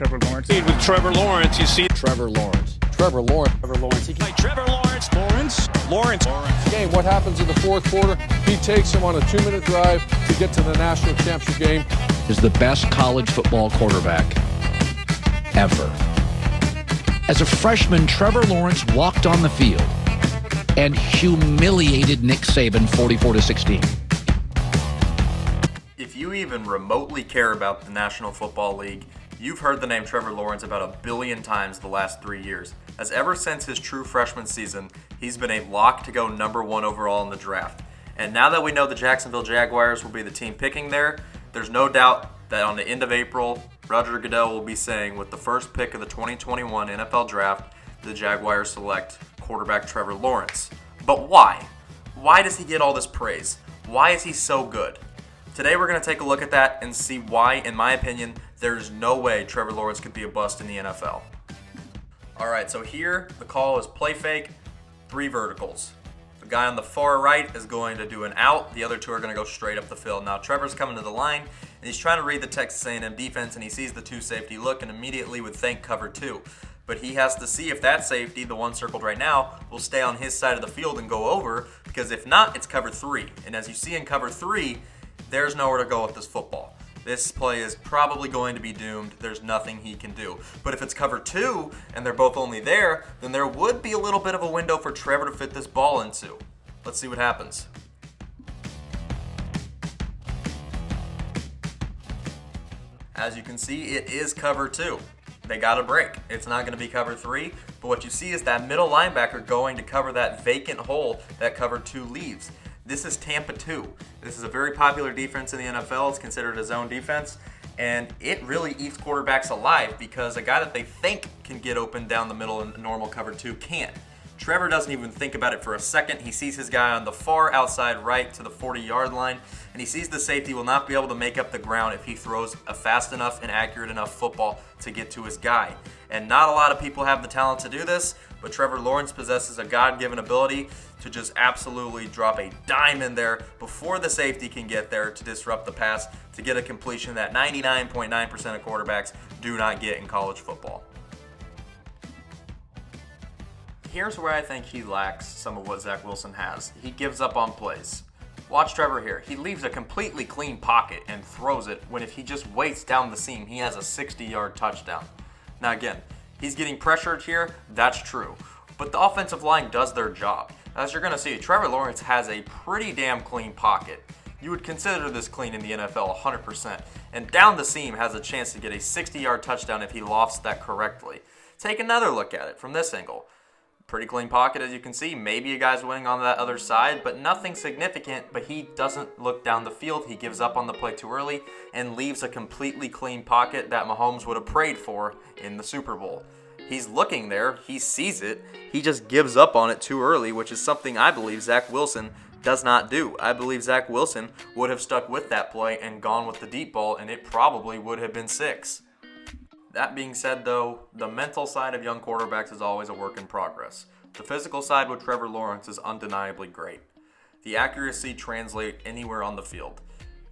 Trevor Lawrence. With Trevor Lawrence, you see Trevor Lawrence. Trevor Lawrence. Trevor Lawrence. Trevor Lawrence. Lawrence. Game. What happens in the fourth quarter? He takes him on a 2-minute drive to get to the national championship game. Is the best college football quarterback ever. As a freshman, Trevor Lawrence walked on the field and humiliated Nick Saban 44-16. If you even remotely care about the National Football League, you've heard the name Trevor Lawrence about 1 billion times the last 3 years, as ever since his true freshman season, he's been a lock to go number 1 overall in the draft. And now that we know the Jacksonville Jaguars will be the team picking there, there's no doubt that on the end of April, Roger Goodell will be saying with the first pick of the 2021 NFL Draft, the Jaguars select quarterback Trevor Lawrence. But why? Why does he get all this praise? Why is he so good? Today we're going to take a look at that and see why, in my opinion, there's no way Trevor Lawrence could be a bust in the NFL. Alright, so here the call is play fake, 3 verticals. The guy on the far right is going to do an out, the other 2 are going to go straight up the field. Now Trevor's coming to the line, and he's trying to read the Texas A&M defense, and he sees the 2 safety look and immediately would think cover 2. But he has to see if that safety, the one circled right now, will stay on his side of the field and go over, because if not, it's cover 3. And as you see in cover 3, there's nowhere to go with this football. This play is probably going to be doomed. There's nothing he can do. But if it's cover 2 and they're both only there, then there would be a little bit of a window for Trevor to fit this ball into. Let's see what happens. As you can see, it is cover 2. They got a break. It's not going to be cover 3, but what you see is that middle linebacker going to cover that vacant hole that cover 2 leaves. This is Tampa 2. This is a very popular defense in the NFL. It's considered a zone defense, and it really eats quarterbacks alive because a guy that they think can get open down the middle in normal cover 2 can't. Trevor doesn't even think about it for a second. He sees his guy on the far outside right to the 40-yard line, and he sees the safety will not be able to make up the ground if he throws a fast enough and accurate enough football to get to his guy. And not a lot of people have the talent to do this, but Trevor Lawrence possesses a God-given ability to just absolutely drop a dime in there before the safety can get there to disrupt the pass, to get a completion that 99.9% of quarterbacks do not get in college football. Here's where I think he lacks some of what Zach Wilson has. He gives up on plays. Watch Trevor here. He leaves a completely clean pocket and throws it when if he just waits down the seam, he has a 60-yard touchdown. Now again, he's getting pressured here. That's true. But the offensive line does their job. As you're going to see, Trevor Lawrence has a pretty damn clean pocket. You would consider this clean in the NFL 100%. And down the seam has a chance to get a 60-yard touchdown if he lofts that correctly. Take another look at it from this angle. Pretty clean pocket, as you can see. Maybe a guy's winning on that other side, but nothing significant. But he doesn't look down the field. He gives up on the play too early and leaves a completely clean pocket that Mahomes would have prayed for in the Super Bowl. He's looking there. He sees it. He just gives up on it too early, which is something I believe Zach Wilson does not do. I believe Zach Wilson would have stuck with that play and gone with the deep ball, and it probably would have been 6. That being said, though, the mental side of young quarterbacks is always a work in progress. The physical side with Trevor Lawrence is undeniably great. The accuracy translates anywhere on the field.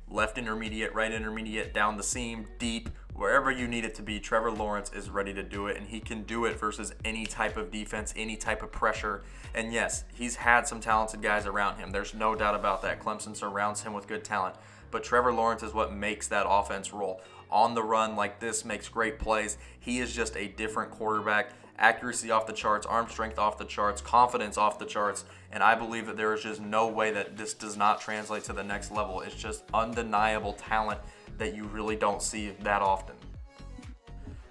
Left intermediate, right intermediate, down the seam, deep, wherever you need it to be, Trevor Lawrence is ready to do it, and he can do it versus any type of defense, any type of pressure. And yes, he's had some talented guys around him. There's no doubt about that. Clemson surrounds him with good talent. But Trevor Lawrence is what makes that offense roll. On the run like this, makes great plays. He is just a different quarterback. Accuracy off the charts, arm strength off the charts, confidence off the charts, and I believe that there is just no way that this does not translate to the next level. It's just undeniable talent that you really don't see that often.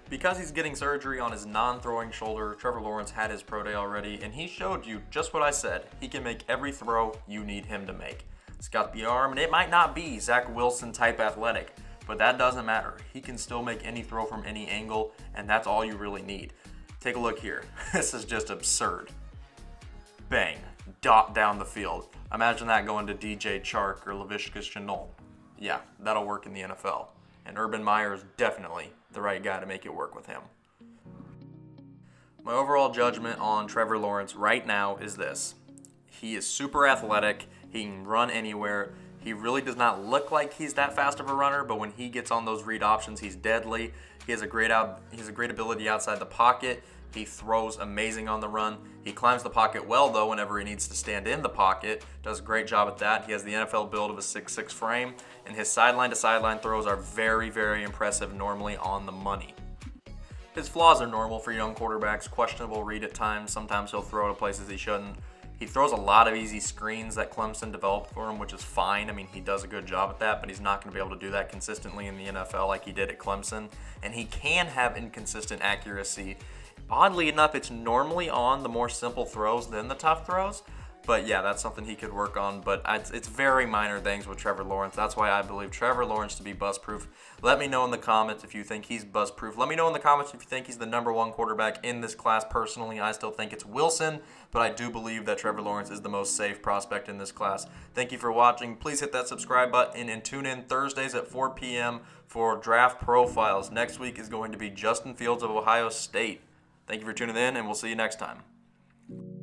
Because he's getting surgery on his non-throwing shoulder, Trevor Lawrence had his pro day already, and he showed you just what I said. He can make every throw you need him to make. He's got the arm, and it might not be Zach Wilson type athletic, but that doesn't matter. He can still make any throw from any angle, and that's all you really need. Take a look here. This is just absurd. Bang. Dot down the field. Imagine that going to DJ Chark or Laviska Shenault. Yeah, that'll work in the NFL. And Urban Meyer is definitely the right guy to make it work with him. My overall judgment on Trevor Lawrence right now is this. He is super athletic. He can run anywhere. He really does not look like he's that fast of a runner, but when he gets on those read options, he's deadly. He has a great ability outside the pocket. He throws amazing on the run. He climbs the pocket well, though, whenever he needs to stand in the pocket. Does a great job at that. He has the NFL build of a 6'6 frame, and his sideline-to-sideline throws are very, very impressive, normally on the money. His flaws are normal for young quarterbacks. Questionable read at times. Sometimes he'll throw to places he shouldn't. He throws a lot of easy screens that Clemson developed for him, which is fine. I mean, he does a good job at that, but he's not going to be able to do that consistently in the NFL like he did at Clemson. And he can have inconsistent accuracy. Oddly enough, it's normally on the more simple throws than the tough throws. But yeah, that's something he could work on. But it's very minor things with Trevor Lawrence. That's why I believe Trevor Lawrence to be bust-proof. Let me know in the comments if you think he's bust-proof. Let me know in the comments if you think he's the number one quarterback in this class. Personally, I still think it's Wilson, but I do believe that Trevor Lawrence is the most safe prospect in this class. Thank you for watching. Please hit that subscribe button and tune in Thursdays at 4 p.m. for draft profiles. Next week is going to be Justin Fields of Ohio State. Thank you for tuning in, and we'll see you next time.